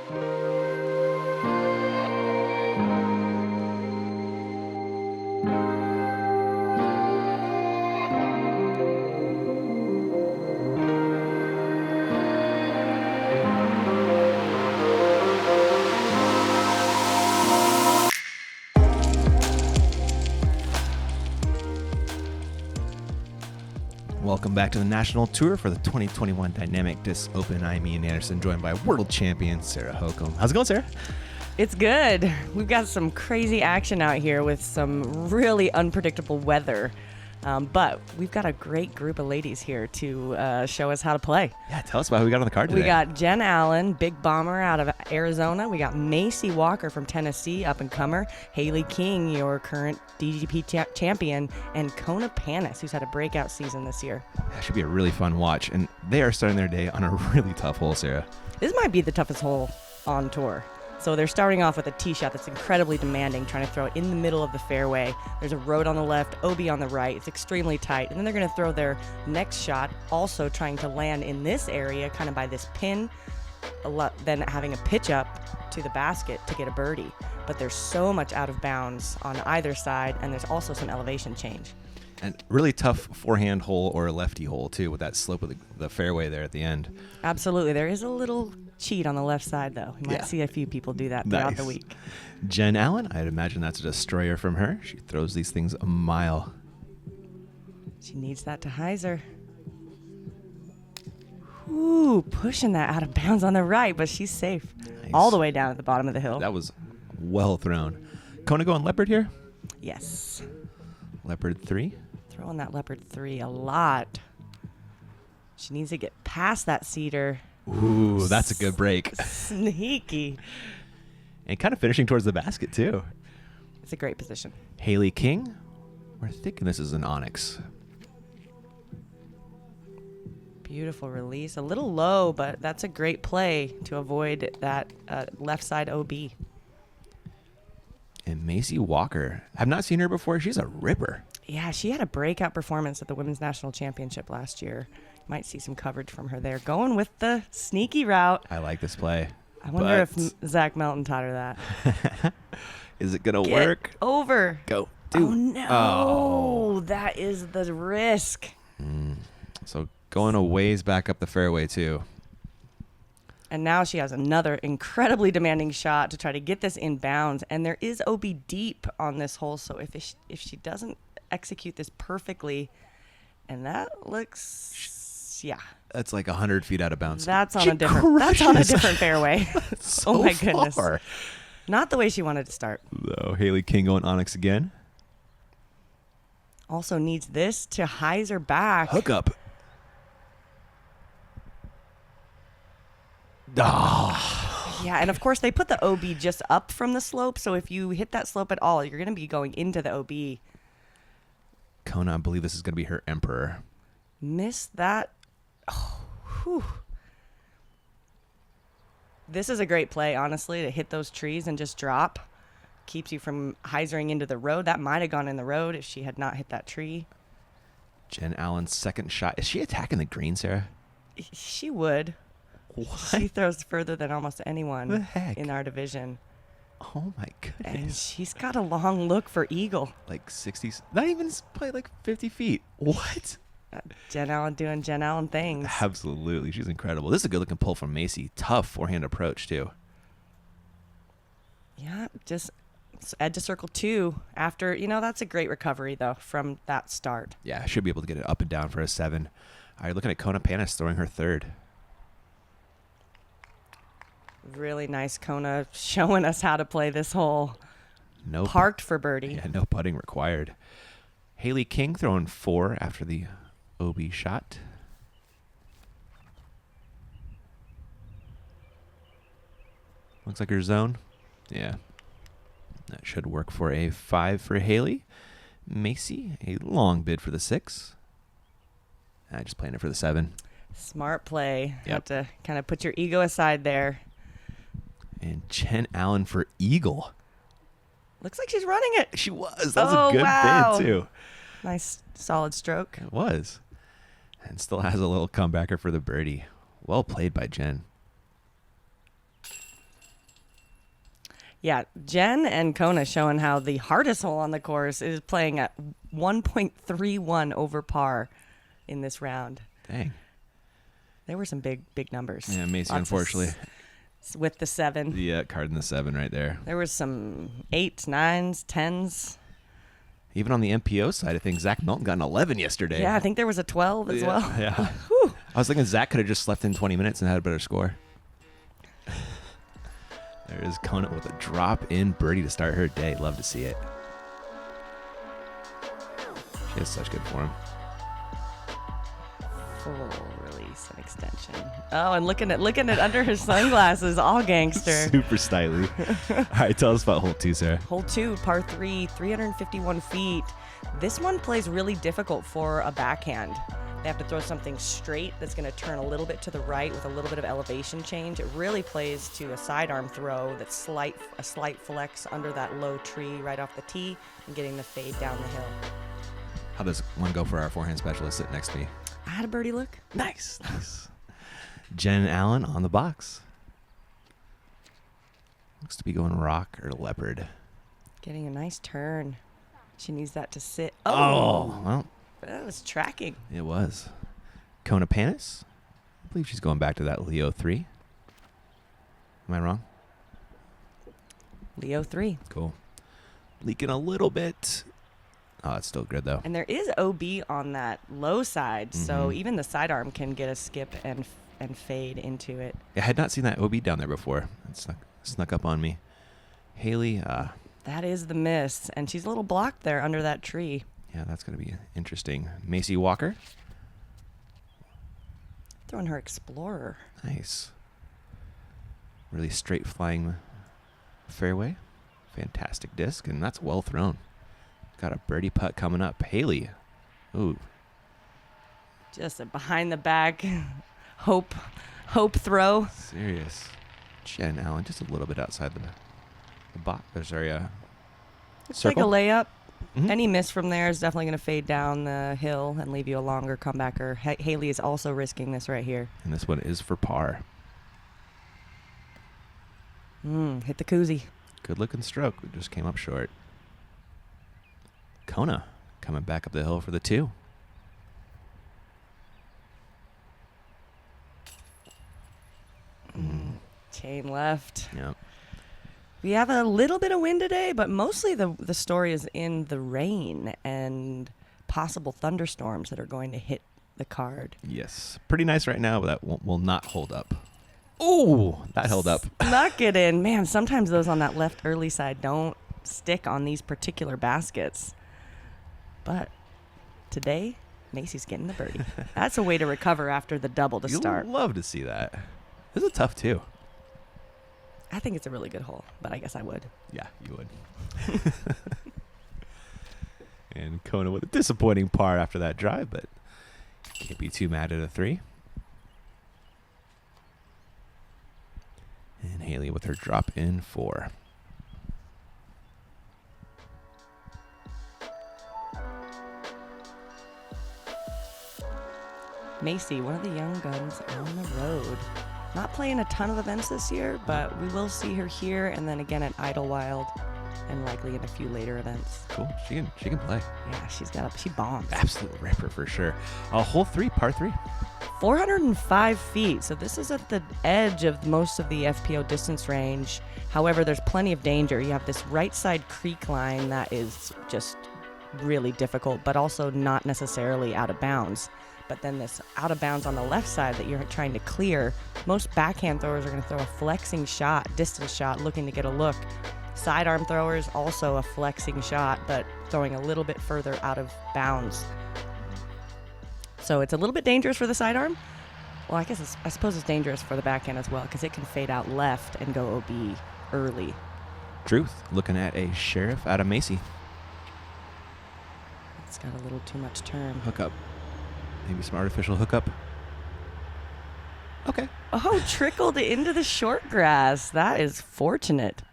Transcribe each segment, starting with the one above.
Welcome back to the national tour for the 2021 Dynamic Disc Open. I'm Ian Anderson, joined by world champion Sarah Hokum. How's it going, Sarah? It's good. We've got some crazy action out here with some really unpredictable weather. But we've got a great group of ladies here to show us how to play. Yeah, tell us about who we got on the card today. We got Jen Allen, big bomber out of Arizona. We got Macy Walker from Tennessee, up-and-comer. Haley King, your current DGP champion. And Kona Panis, who's had a breakout season this year. That should be a really fun watch. And they are starting their day on a really tough hole, Sarah. This might be the toughest hole on tour. So they're starting off with a tee shot that's incredibly demanding, trying to throw it in the middle of the fairway. There's a road on the left, OB on the right. It's extremely tight. And then they're going to throw their next shot, also trying to land in this area, kind of by this pin, then having a pitch up to the basket to get a birdie. But there's so much out of bounds on either side, and there's also some elevation change. And really tough forehand hole or lefty hole, too, with that slope of the fairway there at the end. Absolutely. There is a little cheat on the left side, though. You might see a few people do that throughout the week. Jen Allen, I'd imagine that's a destroyer from her. She throws these things a mile. She needs that to hyzer. Ooh, pushing that out of bounds on the right, but she's safe. Nice. All the way down at the bottom of the hill. That was well thrown. Kona going leopard here? Yes. Leopard 3. Throwing that leopard 3 a lot. She needs to get past that cedar. Ooh, that's a good break. Sneaky. And kind of finishing towards the basket, too. It's a great position. Haley King. We're thinking this is an onyx. Beautiful release. A little low, but that's a great play to avoid that left side OB. And Macy Walker. I've not seen her before. She's a ripper. Yeah, she had a breakout performance at the Women's National Championship last year. Might see some coverage from her there. Going with the sneaky route. I like this play. I wonder if Zach Melton taught her that. Is it going to work? Over. Go. Oh, no. That is the risk. So going a ways back up the fairway, too. And now she has another incredibly demanding shot to try to get this in bounds. And there is OB deep on this hole. So if she doesn't execute this perfectly, and that looks, yeah. That's like 100 feet out of bounds. That's on a different fairway. So oh, my goodness. Far. Not the way she wanted to start. So Haley King going onyx again. Also needs this to hyzer back. Hook up. Oh. Yeah, and of course they put the OB just up from the slope, so if you hit that slope at all, you're going to be going into the OB. Kona, I believe this is going to be her emperor. Missed that. Oh, whew. This is a great play, honestly, to hit those trees and just drop. Keeps you from hyzering into the road. That might have gone in the road if she had not hit that tree. Jen Allen's second shot. Is she attacking the green, Sarah? She would. What? She throws further than almost anyone in our division. Oh, my goodness. And she's got a long look for eagle. Like 60, not even probably like 50 feet. What? Jen Allen doing Jen Allen things. Absolutely. She's incredible. This is a good looking pull from Macy. Tough forehand approach, too. Yeah, just edge to circle 2 after, that's a great recovery, though, from that start. Yeah, should be able to get it up and down for a 7. All right, looking at Kona Panis throwing her third. Really nice Kona showing us how to play this hole. No parked for birdie. Yeah, no putting required. Haley King throwing 4 after the OB shot. Looks like her zone. Yeah. That should work for a 5 for Haley. Macy, a long bid for the 6. Just playing it for the 7. Smart play. Yep. Have to kind of put your ego aside there. And Jen Allen for eagle. Looks like she's running it. She was. That was a good bid, too. Nice, solid stroke. It was. And still has a little comebacker for the birdie. Well played by Jen. Yeah, Jen and Kona showing how the hardest hole on the course is playing at 1.31 over par in this round. Dang. There were some big numbers. Yeah, Macy, Lots unfortunately. With the 7. Yeah, card in the 7 right there. There was some 8s, 9s, 10s. Even on the MPO side of things, Zach Melton got an 11 yesterday. Yeah, I think there was a 12 as well. Yeah. Whew. I was thinking Zach could have just slept in 20 minutes and had a better score. There is Kona with a drop-in birdie to start her day. Love to see it. She has such good form. Full release and extension. Oh, and looking at under her sunglasses, all gangster. Super stylish. All right, tell us about hole 2, Sarah. Hole 2, par 3, 351 feet. This one plays really difficult for a backhand. They have to throw something straight that's going to turn a little bit to the right with a little bit of elevation change. It really plays to a sidearm throw that's a slight flex under that low tree right off the tee and getting the fade down the hill. How does one go for our forehand specialist sitting next to me? I had a birdie look. Nice. Jen Allen on the box. Looks to be going rock or leopard. Getting a nice turn. She needs that to sit. Oh, well. That was tracking. It was. Kona Panis. I believe she's going back to that Leo 3. Am I wrong? Leo 3. Cool. Leaking a little bit. Oh, it's still good, though. And there is OB on that low side, so even the sidearm can get a skip and fade into it. I had not seen that OB down there before. It snuck up on me. Haley. That is the miss, and she's a little blocked there under that tree. Yeah, that's going to be interesting. Macy Walker. Throwing her Explorer. Nice. Really straight flying fairway. Fantastic disc, and that's well thrown. Got a birdie putt coming up. Haley. Ooh. Just a behind the back hope throw. Serious. Jen Allen, just a little bit outside the box. Sorry, It's like a circle. layup. Mhm. Any miss from there is definitely going to fade down the hill and leave you a longer comebacker. Haley is also risking this right here. And this one is for par. Hit the koozie. Good looking stroke. It just came up short. Kona coming back up the hill for the 2. Chain left. Yeah. We have a little bit of wind today, but mostly the story is in the rain and possible thunderstorms that are going to hit the card. Yes. Pretty nice right now, but that will not hold up. Ooh, that held up. Snuck it in. Man, sometimes those on that left early side don't stick on these particular baskets. But today, Macy's getting the birdie. That's a way to recover after the double to You'll start. love to see that. This is a tough 2. I think it's a really good hole, but I guess I would. Yeah, you would. And Kona with a disappointing par after that drive, but can't be too mad at a 3. And Haley with her drop in 4. Macy, one of the young guns on the road. Not playing a ton of events this year, but we will see her here and then again at Idlewild and likely in a few later events. Cool. She can play. Yeah, she bombs. Absolute ripper for sure. Hole 3, par 3. 405 feet, so this is at the edge of most of the FPO distance range. However, there's plenty of danger. You have this right side creek line that is just really difficult, but also not necessarily out of bounds. But then this out of bounds on the left side that you're trying to clear. Most backhand throwers are going to throw a flexing shot, distance shot, looking to get a look. Sidearm throwers, also a flexing shot, but throwing a little bit further out of bounds. So it's a little bit dangerous for the sidearm. Well, I suppose it's dangerous for the backhand as well because it can fade out left and go OB early. Truth. Looking at a Sheriff out of Macy. It's got a little too much turn. Hookup. Maybe some artificial hookup. Okay. Oh, trickled into the short grass. That is fortunate.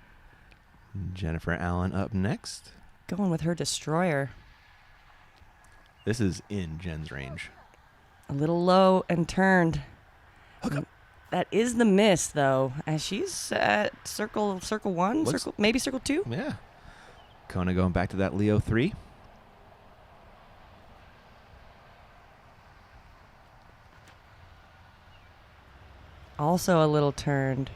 Jennifer Allen up next. Going with her destroyer. This is in Jen's range. A little low and turned. Hookup. That is the miss, though, and she's at circle one, maybe circle 2. Yeah. Kona going back to that Leo 3. Also a little turned.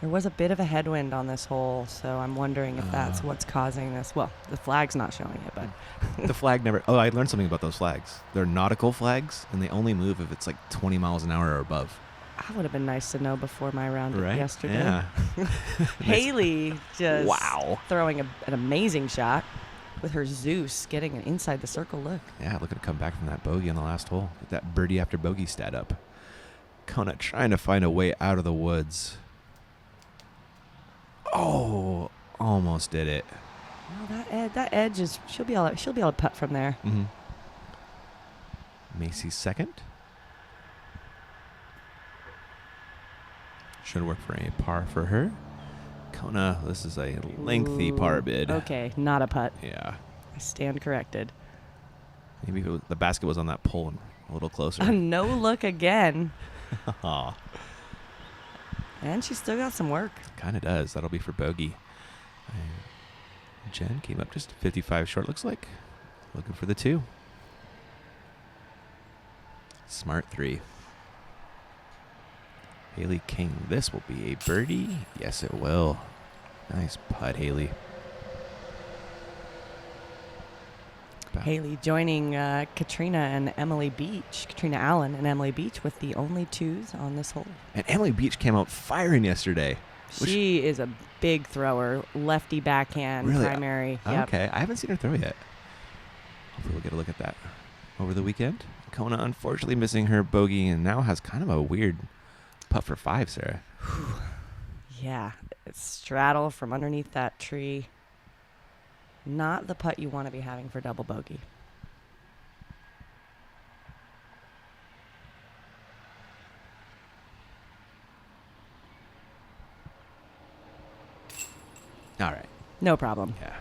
There was a bit of a headwind on this hole, so I'm wondering if that's what's causing this. Well, the flag's not showing it, but The flag never... Oh, I learned something about those flags. They're nautical flags, and they only move if it's like 20 miles an hour or above. that would have been nice to know before my round yesterday. Yeah. Haley just Wow. throwing an amazing shot with her Zeus, getting an inside the circle look. Yeah, looking to come back from that bogey on the last hole. Get that birdie after bogey stat up. Kona trying to find a way out of the woods. Oh, almost did it. Well, that edge is she'll be able to putt from there. Mm-hmm. Macy's second. Should work for a par for her. Kona, this is a lengthy par bid. Okay, not a putt. Yeah. I stand corrected. Maybe if the basket was on that pole and a little closer. A no look again. Aw. And she's still got some work. Kind of does. That'll be for bogey. Jen came up just 55 short, looks like. Looking for the 2. Smart 3. Haley King. This will be a birdie. Yes, it will. Nice putt, Haley. Haley joining Katrina Allen and Emily Beach with the only 2s on this hole. And Emily Beach came out firing yesterday. She is a big thrower, lefty backhand, Really? primary. Yep. Okay, I haven't seen her throw yet. Hopefully we'll get a look at that over the weekend. Kona unfortunately missing her bogey and now has kind of a weird putt for 5, Sarah. Yeah, it's straddle from underneath that tree. Not the putt you want to be having for double bogey. All right. No problem. Yeah.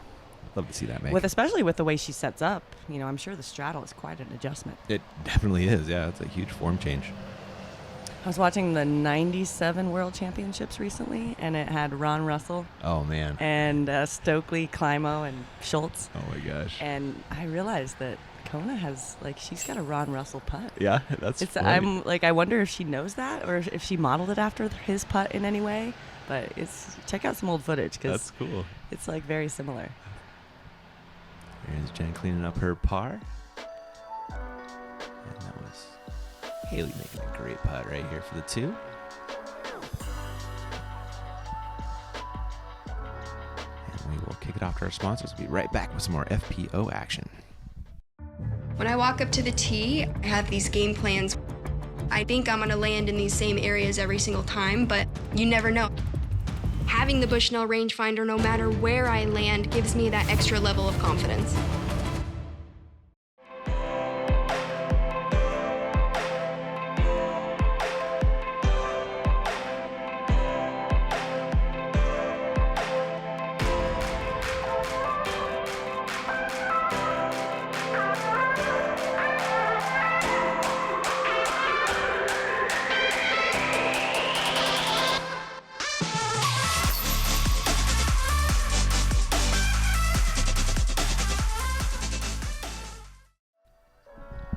Love to see that make. Especially with the way she sets up. I'm sure the straddle is quite an adjustment. It definitely is. Yeah, it's a huge form change. I was watching the 97 World Championships recently, and it had Ron Russell. Oh, man. And Stokely, Climo, and Schultz. Oh, my gosh. And I realized that Kona has, she's got a Ron Russell putt. Yeah, that's funny. I wonder if she knows that or if she modeled it after his putt in any way. But check out some old footage because that's cool. It's very similar. There's Jen cleaning up her par. And that was Haley making a great putt right here for the 2. And we will kick it off to our sponsors. We'll be right back with some more FPO action. When I walk up to the tee, I have these game plans. I think I'm gonna land in these same areas every single time, but you never know. Having the Bushnell rangefinder, no matter where I land, gives me that extra level of confidence.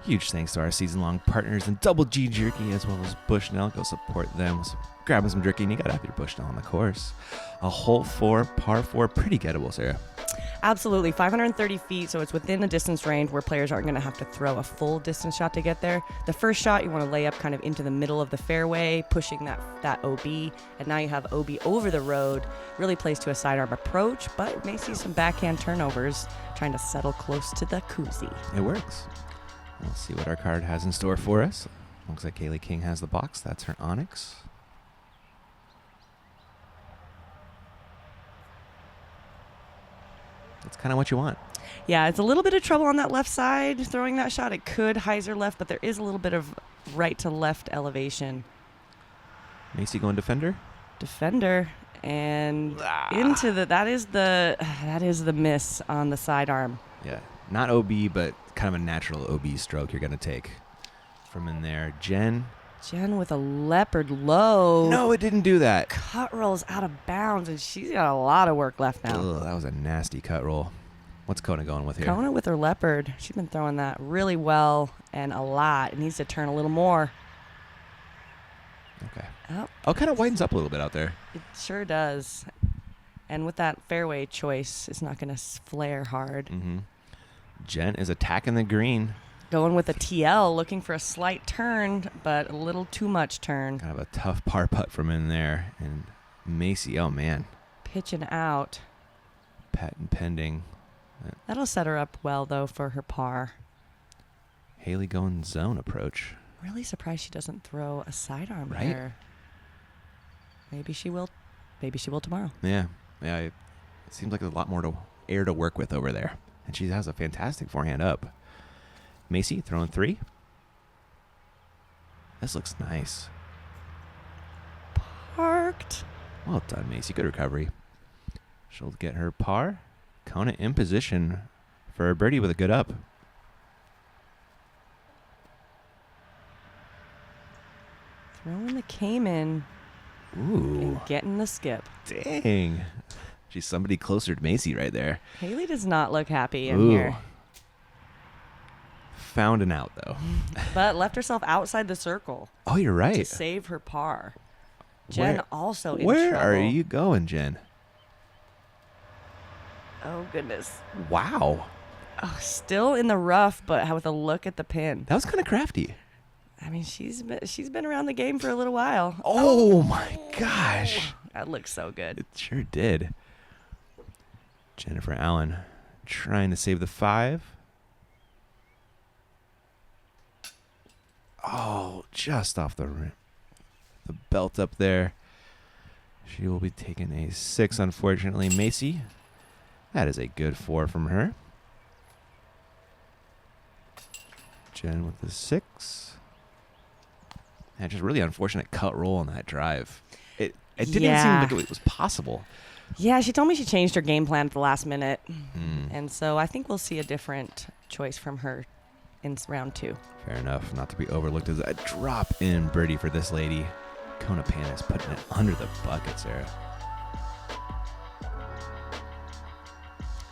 Huge thanks to our season-long partners in Double G Jerky as well as Bushnell. Go support them. Grabbing some jerky and you got to have your Bushnell on the course. A hole 4, par 4, pretty gettable, Sarah. Absolutely. 530 feet, so it's within the distance range where players aren't going to have to throw a full distance shot to get there. The first shot, you want to lay up kind of into the middle of the fairway, pushing that OB, and now you have OB over the road. Really plays to a sidearm approach, but may see some backhand turnovers, trying to settle close to the koozie. It works. We'll see what our card has in store for us. Looks like Haley King has the box. That's her Onyx. That's kind of what you want. Yeah, it's a little bit of trouble on that left side. Throwing that shot, it could hyzer left, but there is a little bit of right to left elevation. Macy going defender? Defender. And into that is the miss on the sidearm. Yeah, not OB, but kind of a natural OB stroke you're going to take from in there. Jen Jen with a leopard low. No, it didn't do that. Cut rolls out of bounds, and she's got a lot of work left now. Ugh, that was a nasty cut roll. What's Kona going with here? Kona with her leopard. She's been throwing that really well and a lot. It needs to turn a little more. Okay. Oh, Kind of widens up a little bit out there. it sure does. And with that fairway choice, it's not going to flare hard. Mm-hmm. Jen is attacking the green. Going with a TL, looking for a slight turn, but a little too much turn. Kind of a tough par putt from in there. And Macy, oh man. Pitching out. Patent pending. That'll set her up well, though, for her par. Haley going zone approach. Really surprised she doesn't throw a sidearm Right? there. Maybe she will. Maybe she will tomorrow. Yeah. It seems like there's a lot more air to work with over there. And she has a fantastic forehand up. Macy throwing 3. This looks nice. Parked. Well done, Macy. Good recovery. She'll get her par. Kona in position for a birdie with a good up. Throwing the Cayman. Ooh. And getting the skip. Dang. She's somebody closer to Macy right there. Haley does not look happy in Ooh. here. Found an out, though. But left herself outside the circle Oh, you're to right. save her par. Jen Where- also in Where trouble. are you going, Jen? Oh, goodness. Wow. Oh, still in the rough, but with a look at the pin. That was kind of crafty. I mean, she's been around the game for a little while. Oh, my gosh. That looks so good. It sure did. Jennifer Allen trying to save the 5. Oh, just off the belt up there. She will be taking a 6, unfortunately. Macy, that is a good 4 from her. Jen with the 6. And just really unfortunate cut roll on that drive. It didn't even seem like it was possible. Yeah, she told me she changed her game plan at the last minute. Mm. And so I think we'll see a different choice from her in round 2. Fair enough. Not to be overlooked as a drop-in birdie for this lady. Kona Panis putting it under the bucket, Sarah.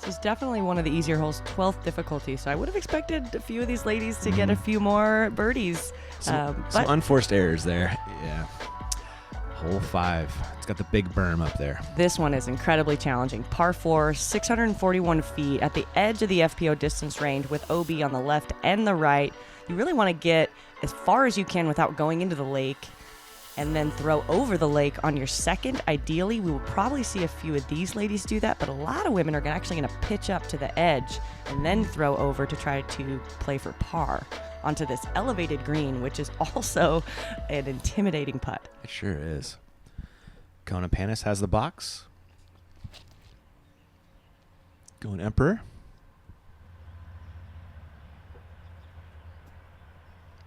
This is definitely one of the easier holes, 12th difficulty. So I would have expected a few of these ladies to get a few more birdies. Some But unforced errors there. Yeah. Hole 5. It's got the big berm up there. this one is incredibly challenging. Par 4, 641 feet at the edge of the FPO distance range with OB on the left and the right. You really want to get as far as you can without going into the lake and then throw over the lake on your second. Ideally, we will probably see a few of these ladies do that, but a lot of women are actually going to pitch up to the edge and then throw over to try to play for par onto this elevated green, which is also an intimidating putt. It sure is. Kona Panis has the box. Going Emperor.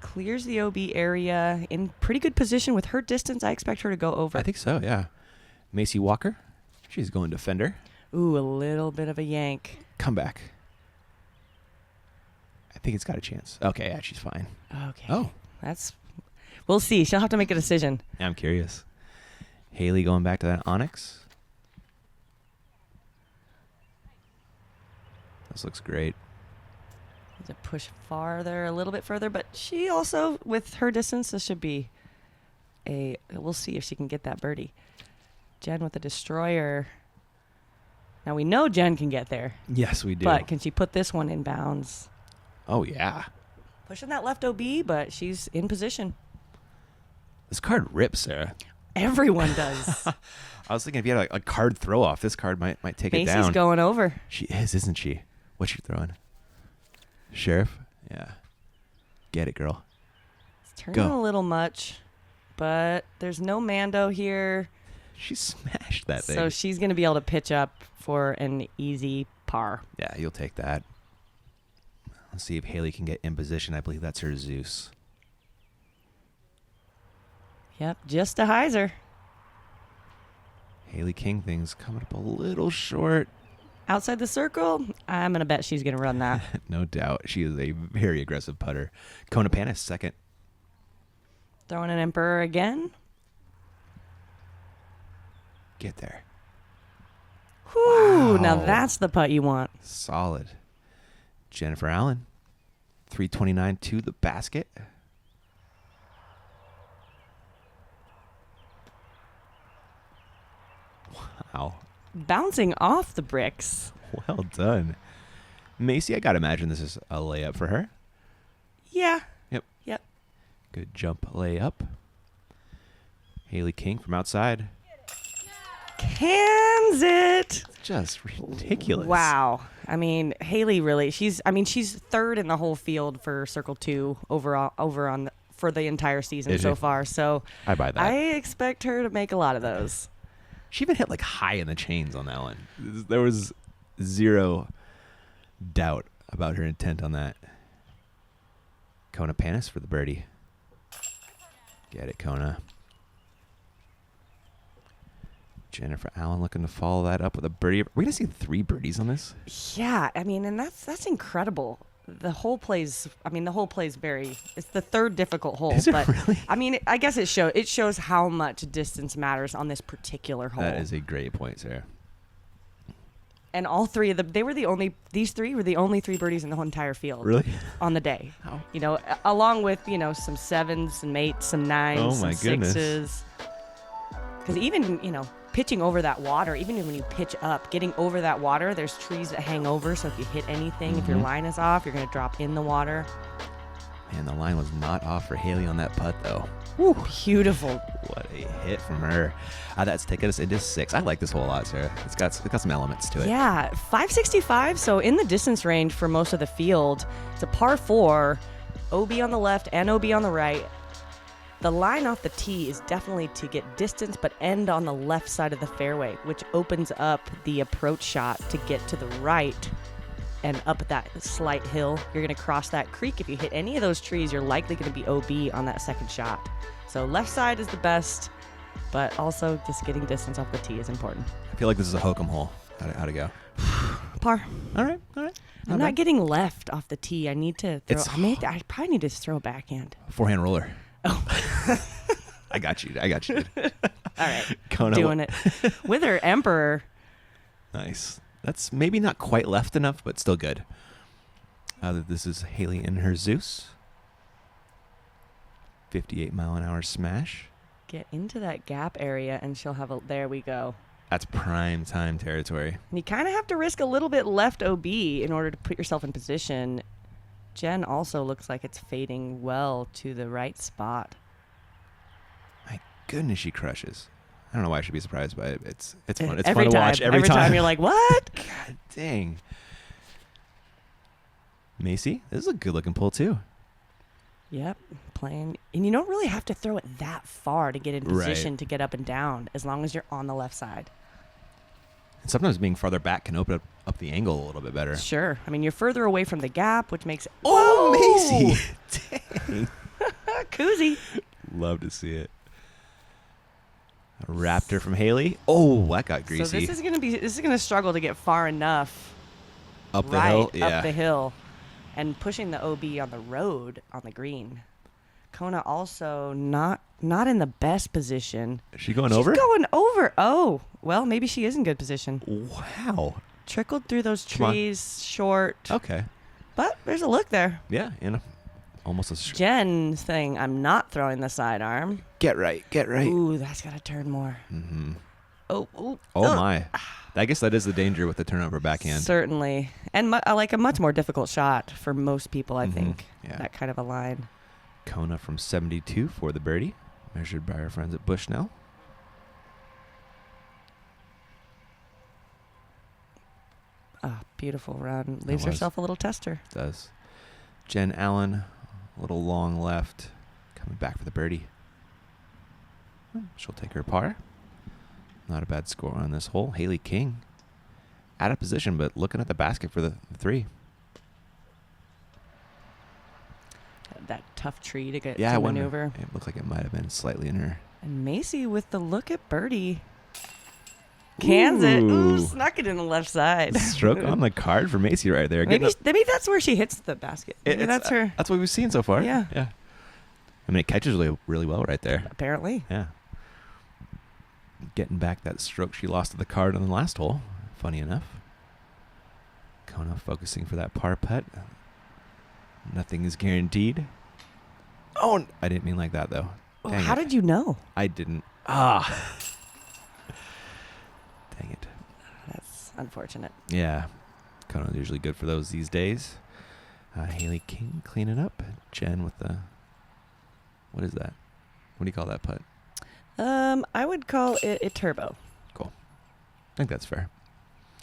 Clears the OB area in pretty good position with her distance. I expect her to go over. I think so, yeah. Macy Walker. She's going Defender. Ooh, a little bit of a yank. Come back. I think it's got a chance. Okay, yeah, she's fine. Okay. Oh. We'll see. She'll have to make a decision. I'm curious. Haley going back to that Onyx. This looks great. To push farther, a little bit further, but she also, with her distance, this should be we'll see if she can get that birdie. Jen with the destroyer. Now we know Jen can get there, Yes, we do. but can she put this one in bounds? Oh, yeah. Pushing that left OB, but she's in position. This card rips, Sarah. Everyone does. I was thinking if you had a card throw off, this card might take it Macy's down. going over. She is, isn't she? What's she throwing? Sheriff? Yeah. Get it, girl. It's turning Go. a little much, but there's no Mando here, She smashed that thing. so she's going to be able to pitch up for an easy par. Yeah, you'll take that. Let's see if Haley can get in position. I believe that's her Zeus. Yep, just a hyzer. Haley King thing's coming up a little short. Outside the circle, I'm going to bet she's going to run that. No doubt. She is a very aggressive putter. Kona Panis, second. Throwing an Emperor again. Get there. Whew, now Wow. that's the putt you want. Solid. Jennifer Allen. 329 to the basket. Wow. Bouncing off the bricks. Well done. Macy, I got to imagine this is a layup for her. Yeah. Yep. Yep. Good jump layup. Haley King from outside. Cans it. Just ridiculous. Wow. I mean, Haley really, she's third in the whole field for Circle 2 overall, for the entire season Is so she? far. So I buy that. I expect her to make a lot of those. She even hit like high in the chains on that one. There was zero doubt about her intent on that. Kona Panis for the birdie. Get it, Kona. Jennifer Allen looking to follow that up with a birdie. Are we going to see 3 birdies on this? Yeah, I mean, and that's incredible. The whole plays very. It's the third difficult hole, Is it but really? I mean, I guess it shows how much distance matters on this particular hole. That is a great point, Sarah. And all three of them, these three were the only 3 birdies in the whole entire field. Really? On the day. How? You know, along with, some 7s, some 8s, some 9s, Oh, some my goodness. 6s. Because even, pitching over that water, even when you pitch up, getting over that water, there's trees that hang over. So if you hit anything, if your line is off, you're going to drop in the water. Man, the line was not off for Haley on that putt, though. Woo, beautiful. What a hit from her. That's taking us into 6. I like this hole a lot, Sarah. It's got some elements to it. Yeah, 565. So in the distance range for most of the field, it's a par 4, OB on the left and OB on the right. The line off the tee is definitely to get distance, but end on the left side of the fairway, which opens up the approach shot to get to the right and up that slight hill. You're going to cross that creek. If you hit any of those trees, you're likely going to be OB on that second shot. So left side is the best, but also just getting distance off the tee is important. I feel like this is a hokum hole. How'd it go? Par. All right. I'm not getting left off the tee. I need to throw. It's- I probably need to throw a backhand. Forehand roller. Oh. I got you. All right. Kona, Doing it. With her Emperor. Nice. That's maybe not quite left enough, but still good. This is Haley in her Zeus. 58-mile-an-hour smash. Get into that gap area and she'll have there we go. That's prime time territory. And you kind of have to risk a little bit left OB in order to put yourself in position. Jen also looks like it's fading well to the right spot. My goodness, she crushes. I don't know why I should be surprised by it. It's fun. It's every fun to time, watch every time. you're like, what? God dang. Macy, this is a good-looking pull, too. Yep, playing. And you don't really have to throw it that far to get in position to get up and down, as long as you're on the left side. And sometimes being farther back can open up the angle a little bit better. Sure. I mean, you're further away from the gap, which makes it... Oh, Whoa! Macy! Dang. Koozie. Love to see it. A Raptor from Haley. Oh, that got greasy. So this is gonna struggle to get far enough Up the hill? Yeah. up the hill, and pushing the OB on the road on the green. Kona also not in the best position. Is she going She's over? going over. Oh, well, maybe she is in good position. Wow. Trickled through those Come on. trees, short. Okay. But there's a look there. Yeah, almost a... Jen's saying, I'm not throwing the sidearm. Get right. Ooh, that's got to turn more. Mm-hmm. Oh, My. I guess that is the danger with the turnover backhand. Certainly. And like a much more difficult shot for most people, I think. Yeah. That kind of a line. Kona from 72 for the birdie, measured by our friends at Bushnell. Oh, beautiful run. Leaves herself a little tester. Does. Jen Allen, a little long left, coming back for the birdie. She'll take her par. Not a bad score on this hole. Haley King, out of position, but looking at the basket for the 3. That tough tree to get Yeah, to I wonder. maneuver. It looked like it might have been slightly in her. And Macy with the look at birdie. Cans it. Ooh, Ooh. snuck it in the left side. Stroke on the card for Macy right there. Maybe that's where she hits the basket. Maybe that's her. That's what we've seen so far. Yeah. Yeah. I mean, it catches really, really well right there. Apparently. Yeah. Getting back that stroke she lost to the card on the last hole. Funny enough. Kona focusing for that par putt. Nothing is guaranteed. Oh, I didn't mean like that, though. Oh, Dang how it. did you know? I didn't. Dang it. That's unfortunate. Yeah. Kona's usually good for those these days. Haley King cleaning up. Jen with the... What is that? What do you call that putt? I would call it a turbo. Cool. I think that's fair.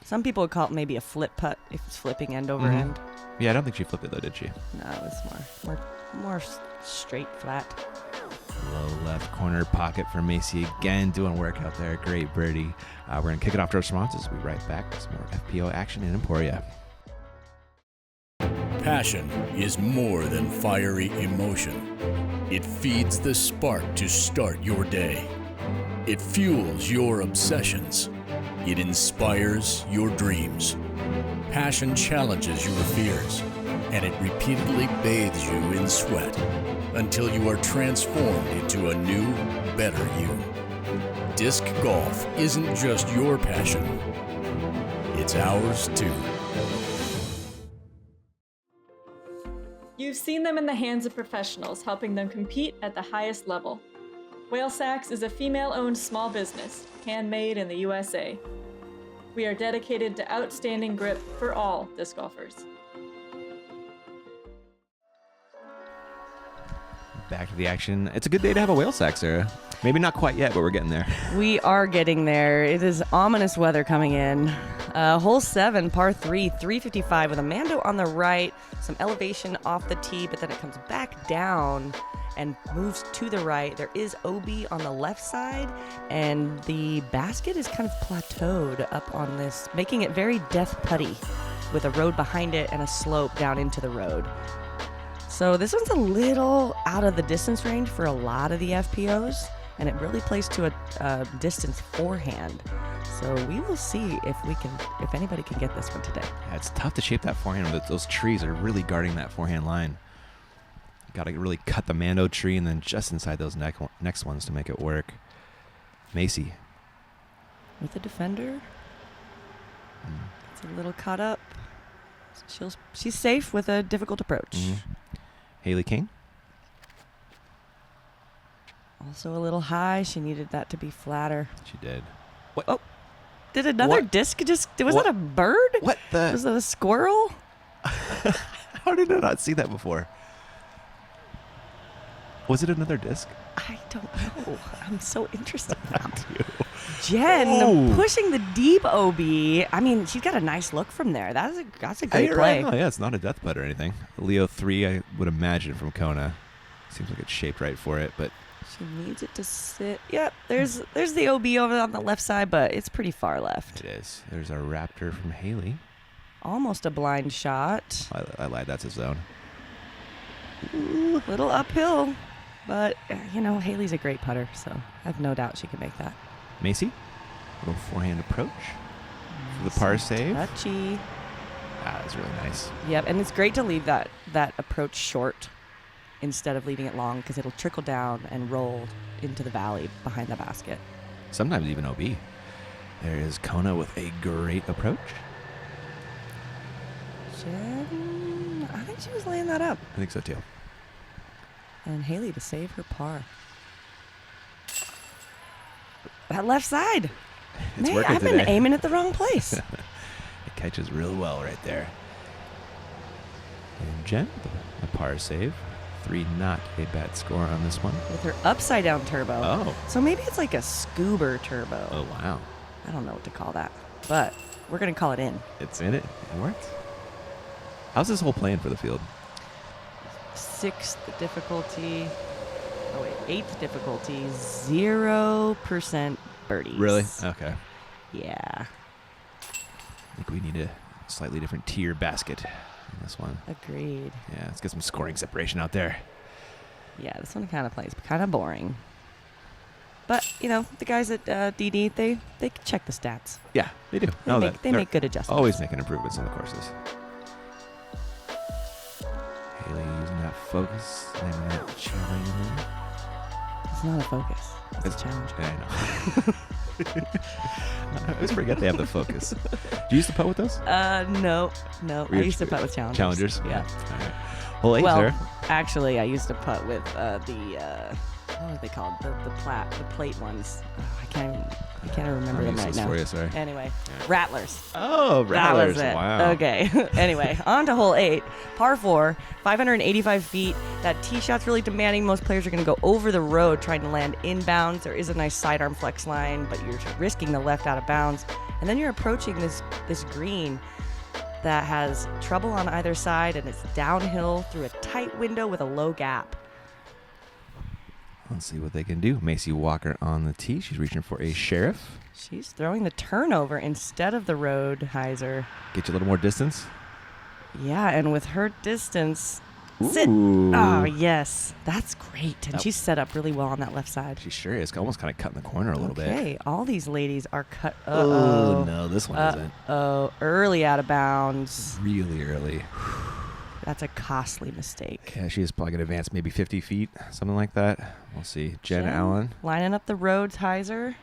Some people would call it maybe a flip putt if it's flipping end over end. Yeah, I don't think she flipped it, though, did she? No, it was more straight, flat. Low left corner pocket for Macy again, doing work out there. Great birdie. We're going to kick it off to our responses. We'll be right back with some more FPO action in Emporia. Passion is more than fiery emotion. It feeds the spark to start your day. It fuels your obsessions. It inspires your dreams. Passion challenges your fears, and it repeatedly bathes you in sweat until you are transformed into a new, better you. Disc golf isn't just your passion, it's ours too. You've seen them in the hands of professionals, helping them compete at the highest level. Whale Sacks is a female-owned small business, handmade in the USA. We are dedicated to outstanding grip for all disc golfers. Back to the action. It's a good day to have a whale sack, Sarah. Maybe not quite yet, but we're getting there. We are getting there. It is ominous weather coming in. Hole 7, par 3, 355 with a Mando on the right, some elevation off the tee, but then it comes back down and moves to the right. There is OB on the left side, and the basket is kind of plateaued up on this, making it very death putty with a road behind it and a slope down into the road. So this one's a little out of the distance range for a lot of the FPOs, and it really plays to a distance forehand. So we will see if anybody can get this one today. Yeah, it's tough to shape that forehand. Those trees are really guarding that forehand line. Got to really cut the Mando tree and then just inside those next ones to make it work. Macy. With the defender. It's a little caught up. She's safe with a difficult approach. Haley King. Also a little high. She needed that to be flatter. She did. What? Oh, did another disc just... Was that a bird? What the... Was that a squirrel? How did I not see that before? Was it another disc? I don't know. I'm so interested now. Too. Jen pushing the deep OB. I mean, she's got a nice look from there. That's a great play. Right. Oh, yeah, it's not a death putt or anything. Leo 3, I would imagine, from Kona. Seems like it's shaped right for it, but... She needs it to sit. Yep, there's the OB over on the left side, but it's pretty far left. It is. There's a Raptor from Haley. Almost a blind shot. I lied. That's a zone. Ooh, little uphill. But, Haley's a great putter, so I have no doubt she can make that. Macy, little forehand approach for the par save. Touchy. That's really nice. Yep, and it's great to leave that approach short instead of leaving it long because it'll trickle down and roll into the valley behind the basket. Sometimes even OB. There is Kona with a great approach. Jen, I think she was laying that up. I think so too. And Haley to save her par. That left side. It's Man, working I've today. been aiming at the wrong place. It catches real well right there. And Jen, a par save. 3, not a bad score on this one. With her upside down turbo. Oh. So maybe it's like a scuba turbo. Oh, wow. I don't know what to call that. But we're going to call it in. It's in it. It worked. How's this whole playing for the field? 6th difficulty. Oh, wait. 8th difficulty. 0% birdies. Really? Okay. Yeah. I think we need a slightly different tier basket in this one. Agreed. Yeah, let's get some scoring separation out there. Yeah, this one kind of plays kind of boring. But, the guys at DD, they can check the stats. Yeah, they do. They make good adjustments. Always making improvements on the courses. Haley using that focus. And that challenge in there. It's not a focus. It's a challenge. Yeah, I know. I always forget they have the focus. Do you used to putt with those? No. I used to putt with challengers. Challengers? Yeah. All right. Hole 8, Well, Sarah. actually, I used to putt with what are they called? The plate ones. I can't even remember them right now. For you, sorry. Anyway, Rattlers. Oh, Rattlers. That was it. Wow. Okay. Anyway, on to hole 8, par 4, 585 feet. That tee shot's really demanding. Most players are going to go over the road trying to land inbounds. There is a nice sidearm flex line, but you're risking the left out of bounds. And then you're approaching this green that has trouble on either side, and it's downhill through a tight window with a low gap. Let's see what they can do. Macy Walker on the tee. She's reaching for a sheriff. She's throwing the turnover instead of the road hyzer. Get you a little more distance. Yeah, and with her distance, sit. Ooh. Oh, yes. That's great. And Yep. she's set up really well on that left side. She sure is. Almost kind of cutting the corner a little bit. Okay, all these ladies are cut. Oh, no, this one isn't. Early out of bounds. Really early. That's a costly mistake. Yeah, she's probably going to advance maybe 50 feet, something like that. We'll see. Jen Allen. Lining up the road hyzer.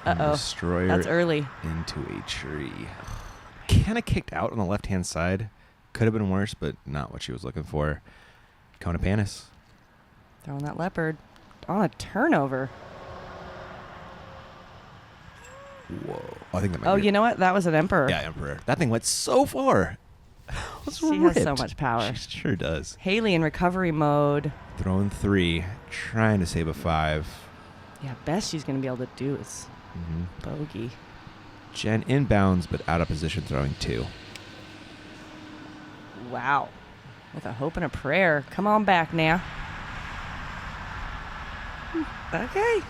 Uh-oh. Destroyer That's early. into a tree. Kind of kicked out on the left-hand side. Could have been worse, but not what she was looking for. Kona Panis. Throwing that leopard on a turnover. Whoa. I think that might Oh, be you know what? That was an emperor. Yeah, Emperor. That thing went so far. She has so much power. She sure does. Haley in recovery mode. Throwing 3, trying to save a 5. Yeah, best she's going to be able to do is Mm-hmm. bogey. Jen inbounds, but out of position, throwing 2. Wow. With a hope and a prayer. Come on back now. Okay.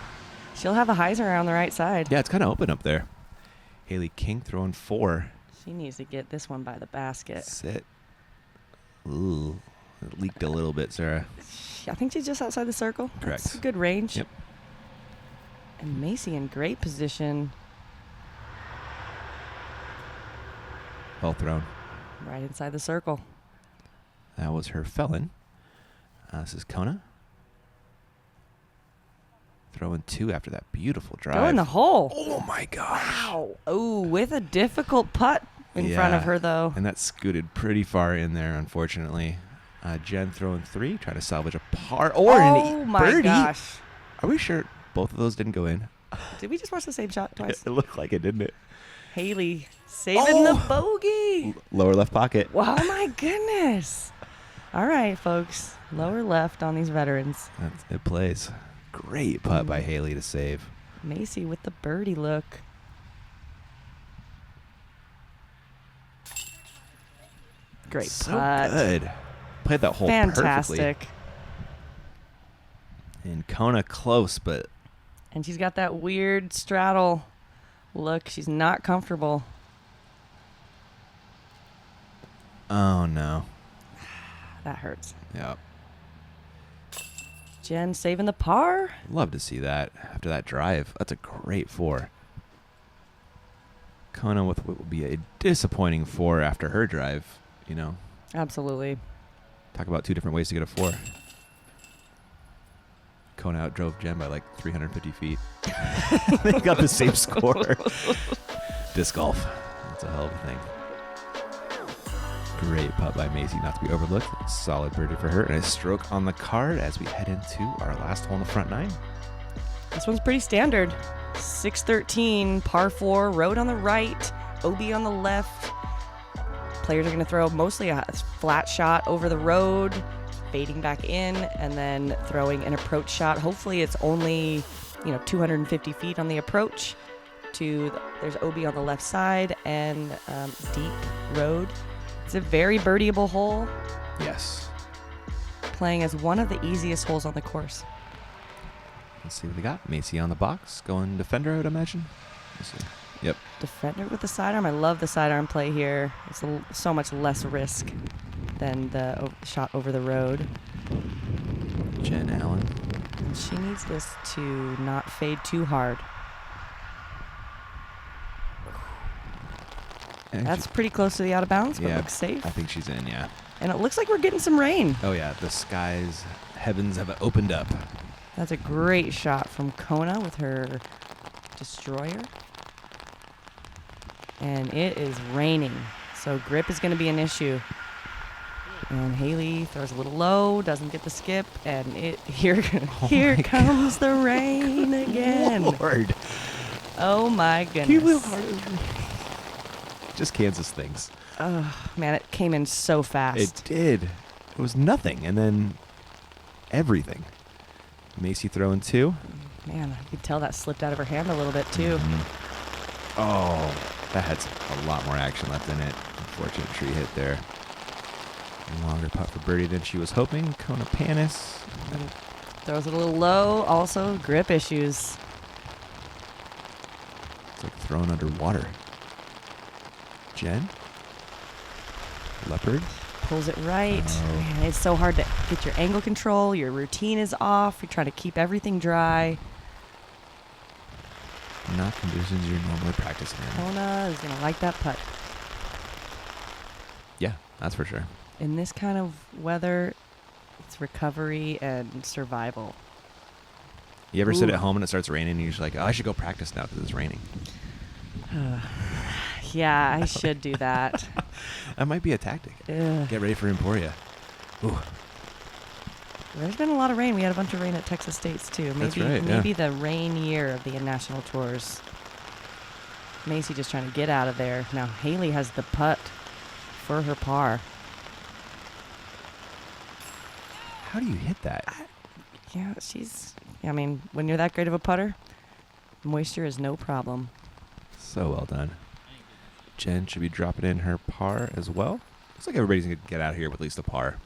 She'll have a hyzer on the right side. Yeah, it's kind of open up there. Haley King throwing 4. She needs to get this one by the basket. Sit. Ooh. It leaked a little bit, Sarah. I think she's just outside the circle. Correct. That's good range. Yep. And Macy in great position. Well thrown. Right inside the circle. That was her felon. This is Kona. Throwing 2 after that beautiful drive. Go in the hole. Oh, my gosh. Wow. Oh, with a difficult putt in front of her, though. And that scooted pretty far in there, unfortunately. Jen throwing 3, trying to salvage a par or Oh, an my birdie. gosh. Are we sure both of those didn't go in? Did we just watch the same shot twice? It looked like it, didn't it? Haley saving the bogey. Lower left pocket. Wow, my goodness. All right, folks. Lower left on these veterans. It plays. Great putt by Haley to save. Macy with the birdie look. Great So putt. good. Played that hole perfectly. Fantastic. And Kona close, but And she's got that weird straddle look. She's not comfortable. oh no. That hurts. Yep. Jen saving the par. Love to see that after that drive. That's a great 4. Kona with what would be a disappointing 4 after her drive, you know. Absolutely. Talk about 2 different ways to get a 4. Kona outdrove Jen by like 350 feet. They got the same score. Disc golf. That's a hell of a thing. Great putt by Macy, not to be overlooked. Solid birdie for her. And a stroke on the card as we head into our last hole in the front 9. This one's pretty standard. 613, par 4, road on the right, OB on the left. Players are going to throw mostly a flat shot over the road, fading back in, and then throwing an approach shot. Hopefully it's only, 250 feet on the approach. There's OB on the left side and deep road. It's a very birdieable hole, Yes. playing as one of the easiest holes on the course. Let's see what they got. Macy on the box. Going defender, I would imagine. Let's see. Yep. Defender with the sidearm. I love the sidearm play here. It's so much less risk than the shot over the road. Jen Allen. And she needs this to not fade too hard. That's pretty close to the out of bounds, but Yeah, looks safe. I think she's in, yeah. And it looks like we're getting some rain. Oh, yeah, the skies, heavens have opened up. That's a great shot from Kona with her destroyer. And it is raining, so grip is going to be an issue. And Haley throws a little low, doesn't get the skip, and here comes the rain again. Lord. Oh my goodness. Just Kansas things. Oh, man, it came in so fast. It did. It was nothing, and then everything. Macy throwing 2. Man, I could tell that slipped out of her hand a little bit too. Oh, that had a lot more action left in it. Unfortunate tree hit there. Longer putt for birdie than she was hoping. Kona Panis. Throws it a little low. Also, grip issues. It's like thrown underwater. Jen? Leopard? Pulls it right. Oh. Man, it's so hard to get your angle control. Your routine is off. You're trying to keep everything dry. Not conditions you're normally practicing in. Kona is going to like that putt. Yeah, that's for sure. In this kind of weather, it's recovery and survival. You ever sit Ooh. at home and it starts raining and you're just like, oh, I should go practice now because it's raining. Yeah, I should do that. That might be a tactic. Ugh. Get ready for Emporia. Ooh. There's been a lot of rain. We had a bunch of rain at Texas State's too. Maybe, That's right, yeah. maybe the rain year of the national tours. Macy just trying to get out of there. Now Haley has the putt for her par. How do you hit that? Yeah, I mean, when you're that great of a putter, moisture is no problem. So well done. Jen should be dropping in her par as well. Looks like everybody's going to get out of here with at least a par,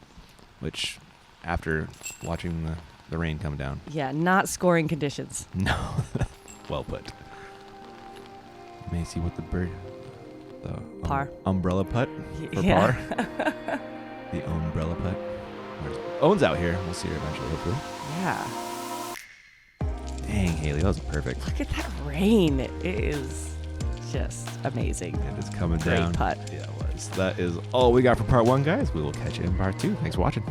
which after watching the rain come down. Yeah, not scoring conditions. No. Well put. Macy with the Par. Umbrella putt for Yeah. par. The umbrella putt. Owen's out here. We'll see her eventually, hopefully. Yeah. Dang, Haley, that was perfect. Look at that rain. It is just amazing. And it's coming Great down. putt. Yeah, it was. That is all we got for part 1, guys. We will catch you in part 2. Thanks for watching.